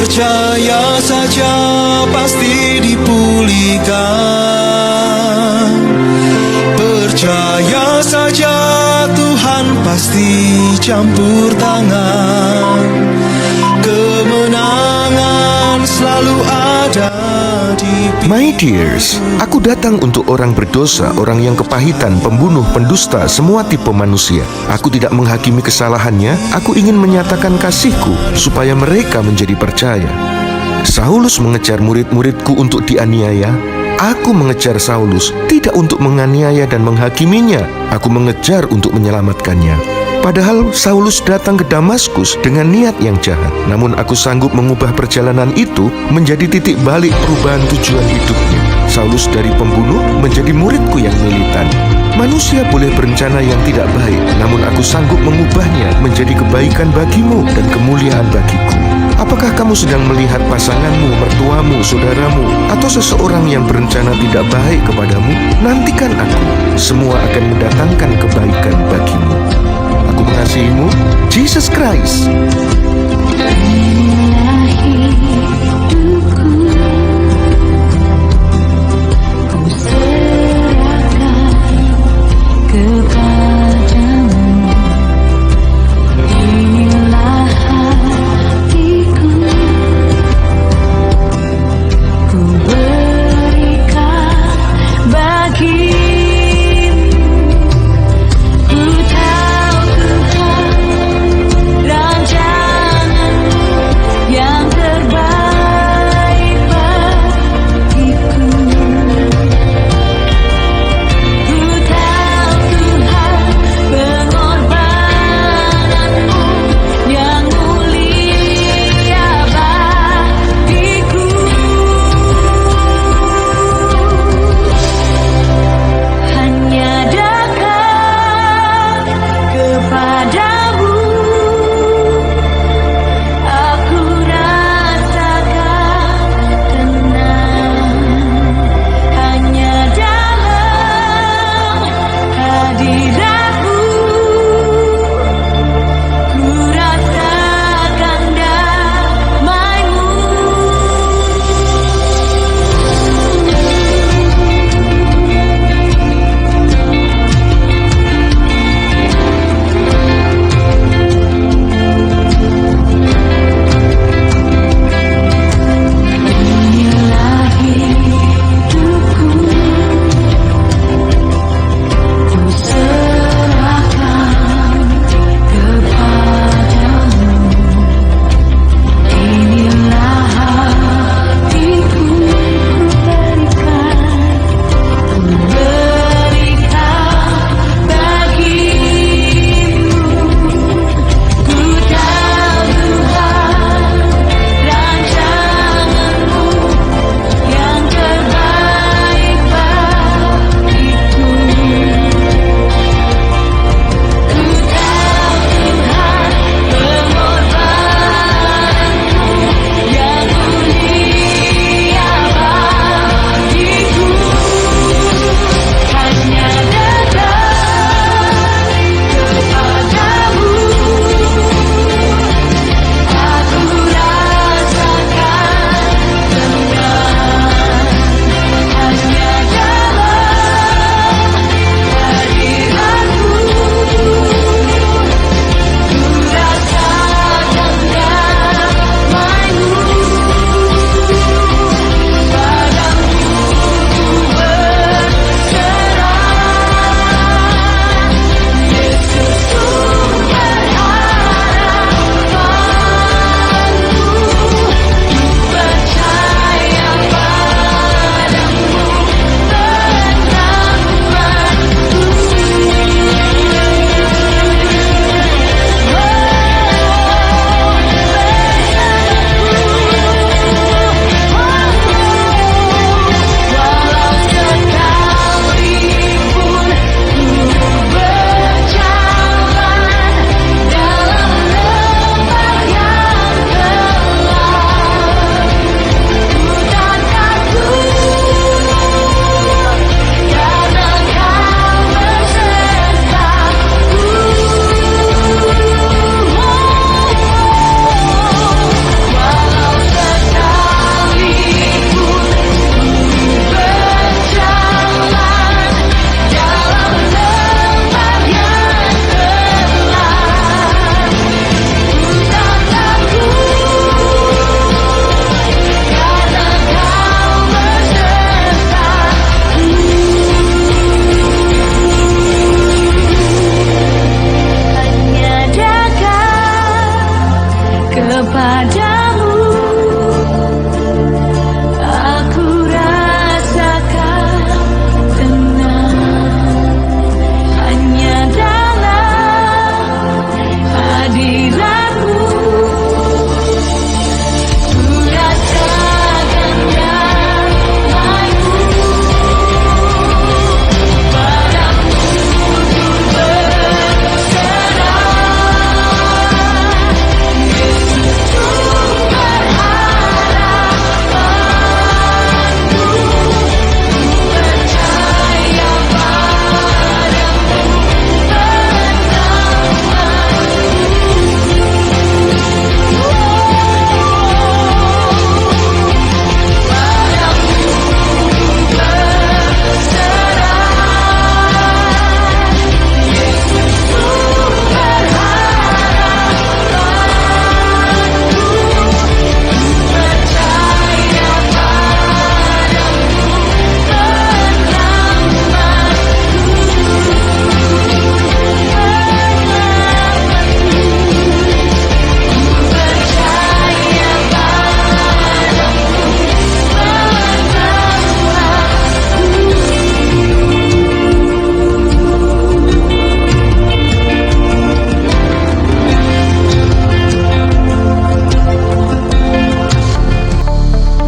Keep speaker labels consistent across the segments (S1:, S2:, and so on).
S1: Percaya saja pasti dipulihkan. Percaya saja Tuhan pasti campur tangan. Kemenangan selalu ada di pihak.
S2: My dears, aku datang untuk orang berdosa, orang yang kepahitan, pembunuh, pendusta, semua tipe manusia. Aku tidak menghakimi kesalahannya, aku ingin menyatakan kasihku supaya mereka menjadi percaya. Saulus mengejar murid-muridku untuk dianiaya. Aku mengejar Saulus tidak untuk menganiaya dan menghakiminya. Aku mengejar untuk menyelamatkannya. Padahal Saulus datang ke Damaskus dengan niat yang jahat. Namun aku sanggup mengubah perjalanan itu menjadi titik balik perubahan tujuan hidupnya. Saulus dari pembunuh menjadi muridku yang militan. Manusia boleh berencana yang tidak baik, namun aku sanggup mengubahnya menjadi kebaikan bagimu dan kemuliaan bagiku. Apakah kamu sedang melihat pasanganmu, mertuamu, saudaramu, atau seseorang yang berencana tidak baik kepadamu? Nantikan aku, semua akan mendatangkan kebaikan bagimu. Aku mengasihimu, Jesus Christ.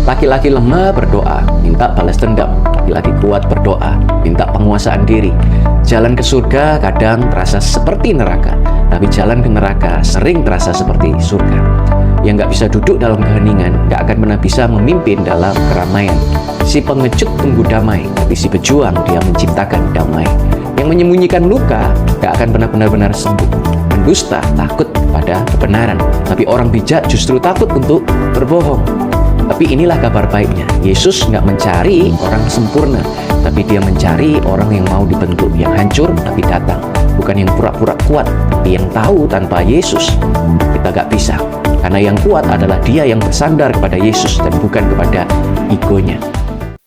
S3: Laki-laki lemah berdoa, minta balas dendam. Laki-laki kuat berdoa, minta penguasaan diri. Jalan ke surga kadang terasa seperti neraka, tapi jalan ke neraka sering terasa seperti surga. Yang nggak bisa duduk dalam keheningan, nggak akan pernah bisa memimpin dalam keramaian. Si pengecut tunggu damai, tapi si pejuang dia menciptakan damai. Yang menyembunyikan luka nggak akan pernah benar-benar sembuh. Pendusta takut pada kebenaran, tapi orang bijak justru takut untuk berbohong. Tapi inilah kabar baiknya, Yesus nggak mencari orang sempurna, tapi dia mencari orang yang mau dibentuk, yang hancur tapi datang. Bukan yang pura-pura kuat, tapi yang tahu tanpa Yesus kita nggak bisa. Karena yang kuat adalah dia yang bersandar kepada Yesus dan bukan kepada egonya.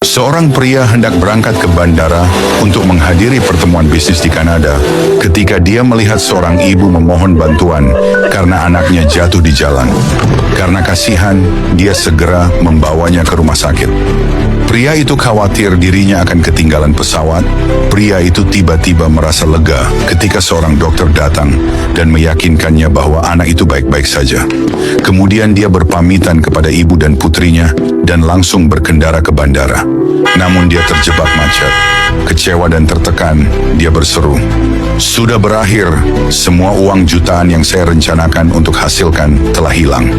S4: Seorang pria hendak berangkat ke bandara untuk menghadiri pertemuan bisnis di Kanada ketika dia melihat seorang ibu memohon bantuan karena anaknya jatuh di jalan. Karena kasihan, dia segera membawanya ke rumah sakit. Pria itu khawatir dirinya akan ketinggalan pesawat. Pria itu tiba-tiba merasa lega ketika seorang dokter datang dan meyakinkannya bahwa anak itu baik-baik saja. Kemudian dia berpamitan kepada ibu dan putrinya dan langsung berkendara ke bandara. Namun dia terjebak macet. Kecewa dan tertekan, dia berseru, "Sudah berakhir, semua uang jutaan yang saya rencanakan untuk hasilkan telah hilang."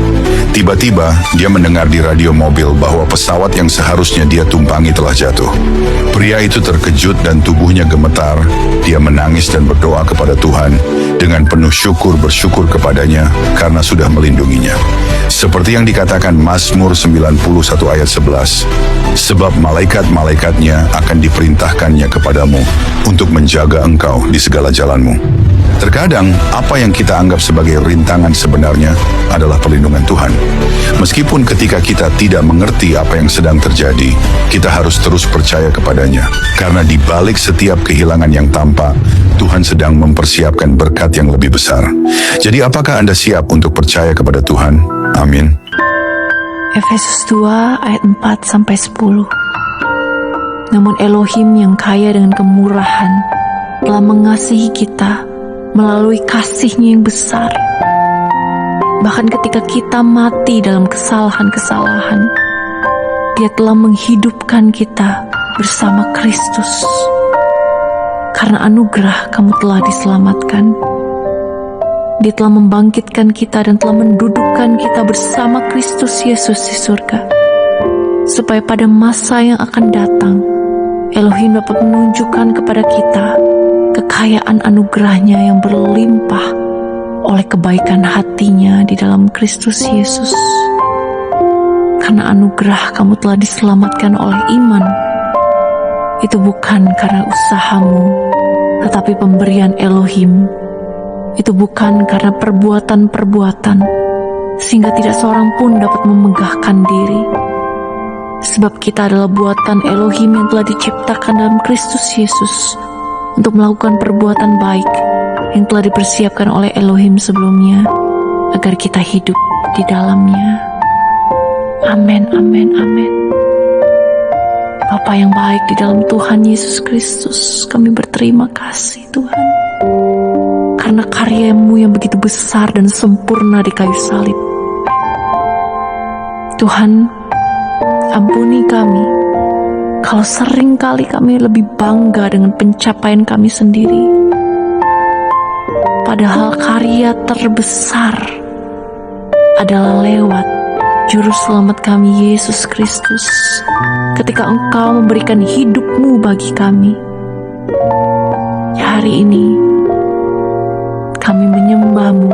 S4: Tiba-tiba, dia mendengar di radio mobil bahwa pesawat yang seharusnya dia tumpangi telah jatuh. Pria itu terkejut dan tubuhnya gemetar. Dia menangis dan berdoa kepada Tuhan dengan penuh bersyukur kepadanya karena sudah melindunginya. Seperti yang dikatakan Mazmur 91 ayat 11, "Sebab malaikat-malaikatnya akan diperintahkannya kepadamu untuk menjaga engkau di segala jalanmu." Terkadang, apa yang kita anggap sebagai rintangan sebenarnya adalah perlindungan Tuhan. Meskipun ketika kita tidak mengerti apa yang sedang terjadi, kita harus terus percaya kepadanya. Karena di balik setiap kehilangan yang tampak, Tuhan sedang mempersiapkan berkat yang lebih besar. Jadi apakah Anda siap untuk percaya kepada Tuhan? Amin.
S5: Efesus 2 ayat 4-10. Namun Elohim yang kaya dengan kemurahan telah mengasihi kita melalui kasih-Nya yang besar. Bahkan ketika kita mati dalam kesalahan-kesalahan, Dia telah menghidupkan kita bersama Kristus. Karena anugerah kamu telah diselamatkan. Dia telah membangkitkan kita dan telah mendudukkan kita bersama Kristus Yesus di surga. Supaya pada masa yang akan datang, Elohim dapat menunjukkan kepada kita kekayaan anugerahnya yang berlimpah oleh kebaikan hatinya di dalam Kristus Yesus. Karena anugerah kamu telah diselamatkan oleh iman. Itu bukan karena usahamu, tetapi pemberian Elohim. Itu bukan karena perbuatan-perbuatan, sehingga tidak seorang pun dapat memegahkan diri. Sebab kita adalah buatan Elohim yang telah diciptakan dalam Kristus Yesus untuk melakukan perbuatan baik yang telah dipersiapkan oleh Elohim sebelumnya, agar kita hidup di dalamnya. Amin, amin, amin. Bapa yang baik di dalam Tuhan Yesus Kristus, kami berterima kasih Tuhan, karena karya-Mu yang begitu besar dan sempurna di kayu salib. Tuhan, ampuni kami kalau sering kali kami lebih bangga dengan pencapaian kami sendiri, padahal karya terbesar adalah lewat Juru Selamat kami Yesus Kristus, ketika Engkau memberikan hidup-Mu bagi kami. Hari ini kami menyembah-Mu,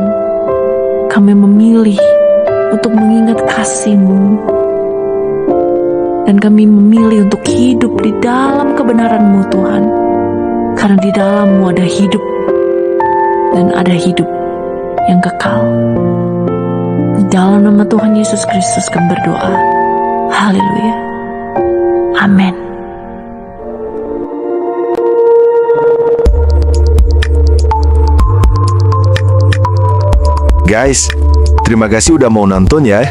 S5: kami memilih untuk mengingat kasih-Mu, dan kami memilih untuk hidup di dalam kebenaran-Mu Tuhan, karena di dalam-Mu ada hidup, dan ada hidup yang kekal. Di dalam nama Tuhan Yesus Kristus kami berdoa. Haleluya. Amin.
S6: Guys, terima kasih udah mau nonton ya.